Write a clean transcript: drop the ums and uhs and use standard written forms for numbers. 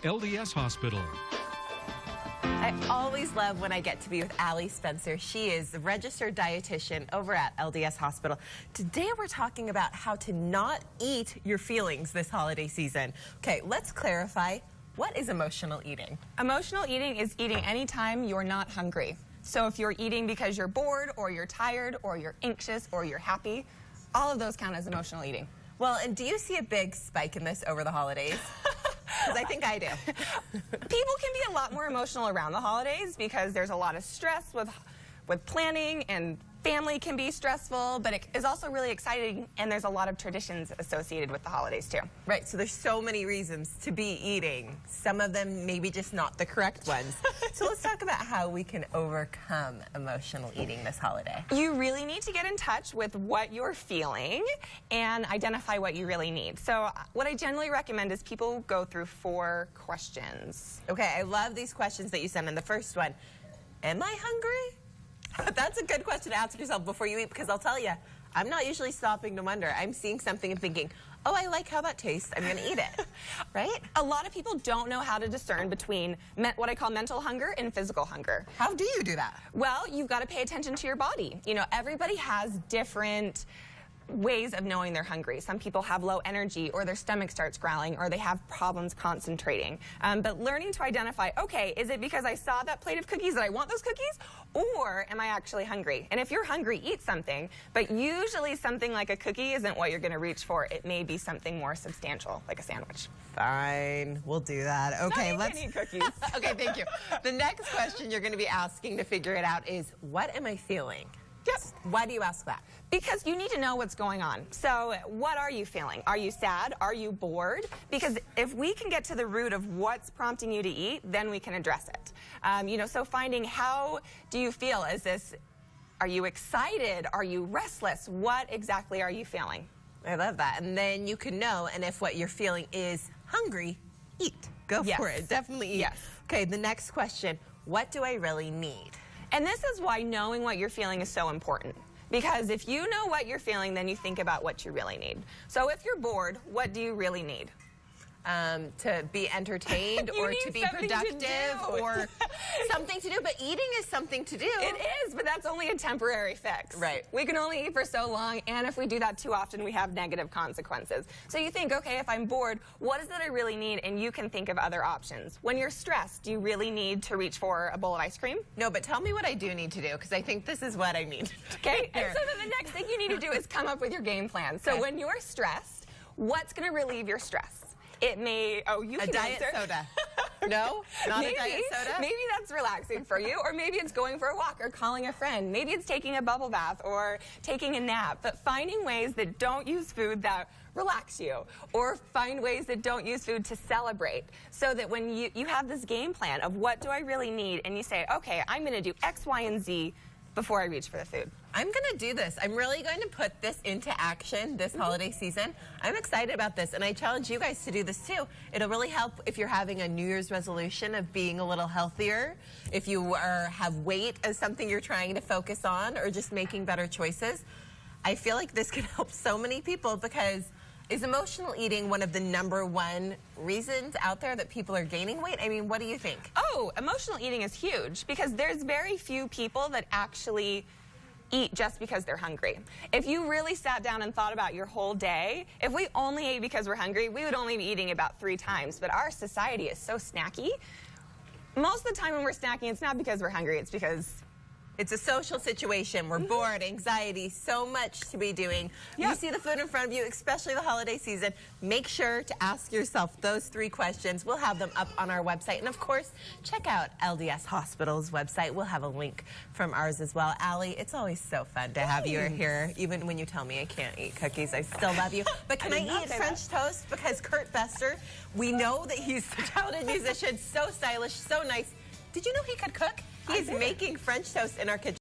LDS Hospital. I always love when I get to be with Allie Spencer. She is the registered dietitian over at LDS Hospital. Today we're talking about how to not eat your feelings this holiday season. Okay, let's clarify. What is emotional eating? Emotional eating is eating anytime you're not hungry. So if you're eating because you're bored or you're tired or you're anxious or you're happy, all of those count as emotional eating. Well, and do you see a big spike in this over the holidays? Because I think I do. People can be a lot more emotional around the holidays because there's a lot of stress with planning, and family can be stressful, but it is also really exciting, and there's a lot of traditions associated with the holidays too. Right, so there's so many reasons to be eating. Some of them maybe just not the correct ones. So let's talk about how we can overcome emotional eating this holiday. You really need to get in touch with what you're feeling and identify what you really need. So what I generally recommend is people go through 4 questions. Okay, I love these questions that you send in. The first one, am I hungry? That's a good question to ask yourself before you eat, because I'll tell you, I'm not usually stopping to wonder. I'm seeing something and thinking, oh, I like how that tastes. I'm going to eat it, right? A lot of people don't know how to discern between what I call mental hunger and physical hunger. How do you do that? Well, you've got to pay attention to your body. You know, everybody has different ways of knowing they're hungry. Some people have low energy, or their stomach starts growling, or they have problems concentrating. But learning to identify, okay, is it because I saw that plate of cookies that I want those cookies, or am I actually hungry? And if you're hungry, eat something, but usually something like a cookie isn't what you're going to reach for. It may be something more substantial, like a sandwich. Fine, we'll do that. Okay, no, let's eat cookies. Okay, thank you. The next question you're going to be asking to figure it out is, what am I feeling? Yes. Why do you ask that? Because you need to know what's going on. So what are you feeling? Are you sad? Are you bored? Because if we can get to the root of what's prompting you to eat, then we can address it. You know, so finding, how do you feel? Are you excited? Are you restless? What exactly are you feeling? I love that. And then you can know, and if what you're feeling is hungry, eat. Go for it. Definitely eat. Yes. Okay, the next question, what do I really need? And this is why knowing what you're feeling is so important. Because if you know what you're feeling, then you think about what you really need. So if you're bored, what do you really need? To be entertained or to be productive or something to do. But eating is something to do. It is, but that's only a temporary fix. Right. We can only eat for so long, and if we do that too often, we have negative consequences. So you think, okay, if I'm bored, what is it I really need? And you can think of other options. When you're stressed, do you really need to reach for a bowl of ice cream? No, but tell me what I do need to do, because I think this is what I need. Okay, and so then the next thing you need to do is come up with your game plan. So when you're stressed, what's going to relieve your stress? It may, you can a diet answer. soda. No? Not Maybe, a diet soda? Maybe that's relaxing for you, or maybe it's going for a walk or calling a friend. Maybe it's taking a bubble bath or taking a nap. But finding ways that don't use food that relax you, or find ways that don't use food to celebrate, so that when you have this game plan of what do I really need, and you say, okay, I'm going to do X, Y, and Z before I reach for the food. I'm going to do this. I'm really going to put this into action this holiday season. I'm excited about this, and I challenge you guys to do this too. It'll really help if you're having a New Year's resolution of being a little healthier, if you have weight as something you're trying to focus on, or just making better choices. I feel like this can help so many people, because is emotional eating one of the #1 reasons out there that people are gaining weight? I mean, what do you think? Oh, emotional eating is huge, because there's very few people that actually eat just because they're hungry. If you really sat down and thought about your whole day, if we only ate because we're hungry, we would only be eating about 3 times. But our society is so snacky. Most of the time when we're snacking, it's not because we're hungry, it's because it's a social situation. We're bored, anxiety, so much to be doing. Yep. You see the food in front of you, especially the holiday season. Make sure to ask yourself those 3 questions. We'll have them up on our website. And of course, check out LDS Hospital's website. We'll have a link from ours as well. Allie, it's always so fun to have you here. Even when you tell me I can't eat cookies, I still love you. But can I eat French toast? Because Kurt Bester, we know that he's a talented musician, so stylish, so nice. Did you know he could cook? He's making French toast in our kitchen.